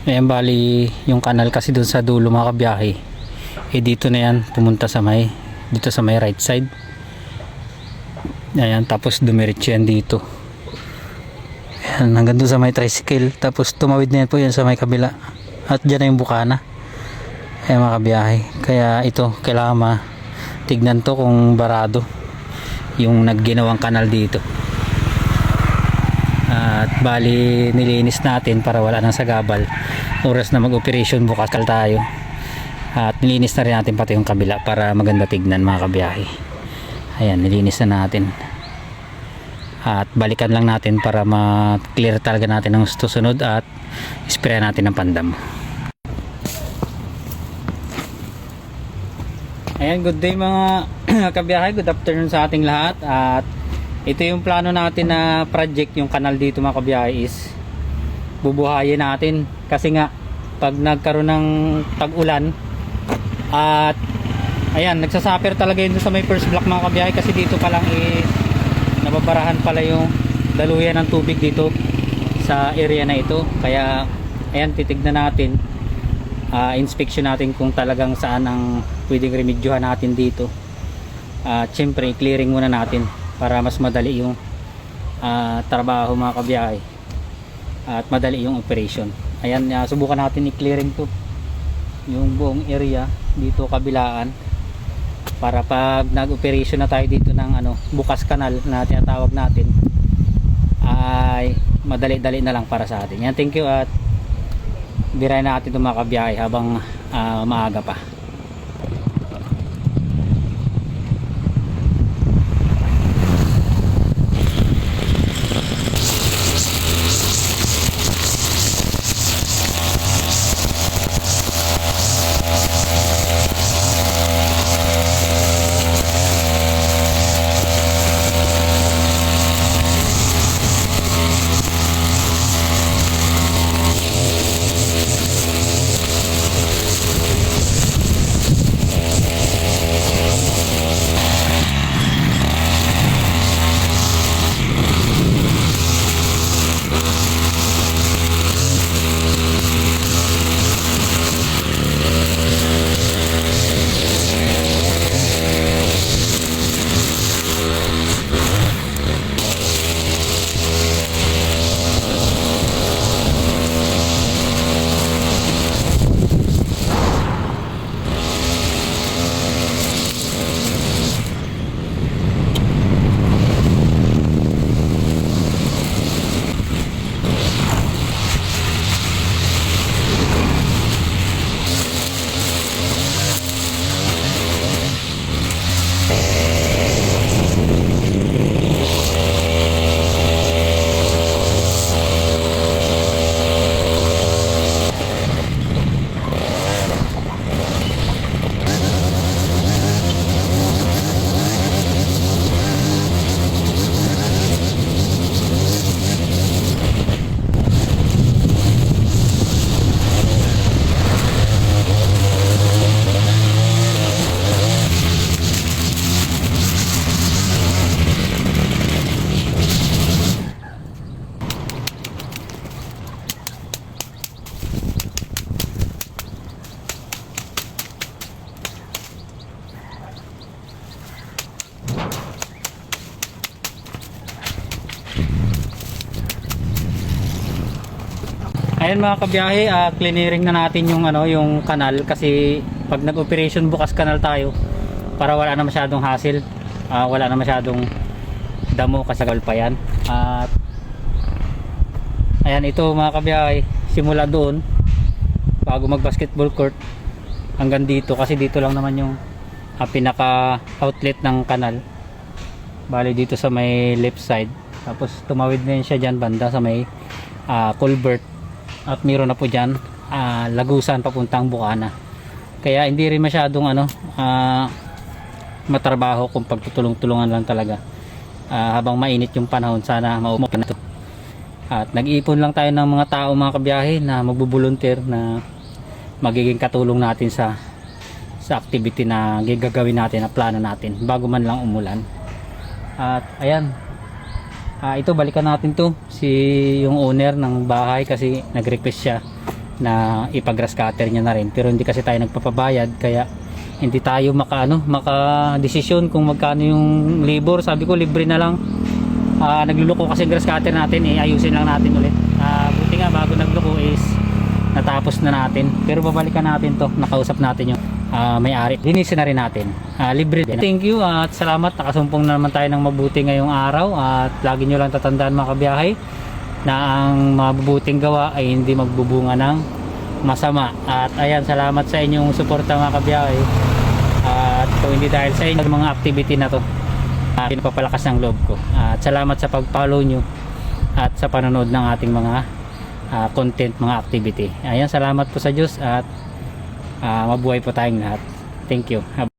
Ayan, bali yung kanal kasi doon sa dulo mga kabiyahe, eh dito na yan pumunta sa may, dito sa may right side. Ayan, tapos dumiretso yan dito. Ayan, hanggang doon sa may tricycle, tapos tumawid na yan po yan sa may kabila, at dyan na yung bukana. Ayan mga kabiyahe, kaya ito kailangan tignan to kung barado yung nagginawang kanal dito. At bali nilinis natin para wala nang sagabal. Oras na mag-operation bukas tayo. At nilinis na rin natin pati yung kabila para maganda tignan mga kabiyahe. Ayan, nilinis na natin. At balikan lang natin para ma-clear talaga natin ang susunod at spray natin ng pandam. Ayan, good day mga kabiyahe, good afternoon sa ating lahat. At ito yung plano natin na project, yung kanal dito mga kabiyahe is bubuhayin natin. Kasi nga pag nagkaroon ng tag-ulan at ayan, nagsasuffer talaga yun sa may first block mga kabiyahe, kasi dito pa lang nababarahan pala yung daluyan ng tubig dito sa area na ito. Kaya ayan, titignan natin, inspection natin kung talagang saan ang pwedeng remedyohan natin dito. Siyempre clearing muna natin para mas madali yung trabaho mga kabiyahe at madali yung operation. Ayan, subukan natin i-clearing to yung buong area dito kabilaan para pag nag-operation na tayo dito ng bukas kanal na tinatawag natin ay madali-dali na lang para sa atin. Yan, thank you at birahin natin itong mga kabiyahe habang maaga pa. Ayan mga kabiyahe, clearing na natin yung yung kanal, kasi pag nag-operation bukas kanal tayo para wala na masyadong hassle, wala na masyadong damo kasi pa yan. At ayan, ito mga kabiyahe, simula doon bago mag basketball court hanggang dito, kasi dito lang naman yung pinaka outlet ng kanal, bali dito sa may left side. Tapos tumawid na yun siya dyan banda sa may culvert, at mayroon na po dyan lagusan papuntang Bukana. Kaya hindi rin masyadong matrabaho kung pagtutulong-tulungan lang talaga. Habang mainit yung panahon, sana maumok na ito. At nag-iipon lang tayo ng mga tao mga kabiyahe na magbo-volunteer na magiging katulong natin sa activity na gagawin natin, na plano natin bago man lang umulan. At ayan, ito balikan natin to, yung owner ng bahay, kasi nag-request siya na ipag-grass cutter niya na rin, pero hindi kasi tayo nagpapabayad, kaya hindi tayo maka desisyon kung magkano yung labor. Sabi ko libre na lang. Nagluluko kasi grass cutter natin, ayusin lang natin ulit. Buti nga bago nagluko is natapos na natin, pero babalikan natin to, nakausap natin yung may-ari, linisin na rin natin, libre din. Thank you at salamat, nakasumpong na naman tayo ng mabuti ngayong araw. At lagi nyo lang tatandaan mga kabiyahe na ang mabubuting gawa ay hindi magbubunga ng masama. At ayan, salamat sa inyong suporta mga kabiyahe. At kung hindi dahil sa inyo mga activity na to, pinapapalakas ng loob ko. At salamat sa pag-follow nyo at sa panonood ng ating mga content, mga activity. Ayan, salamat po sa Diyos at mabuhay po tayong lahat. Thank you.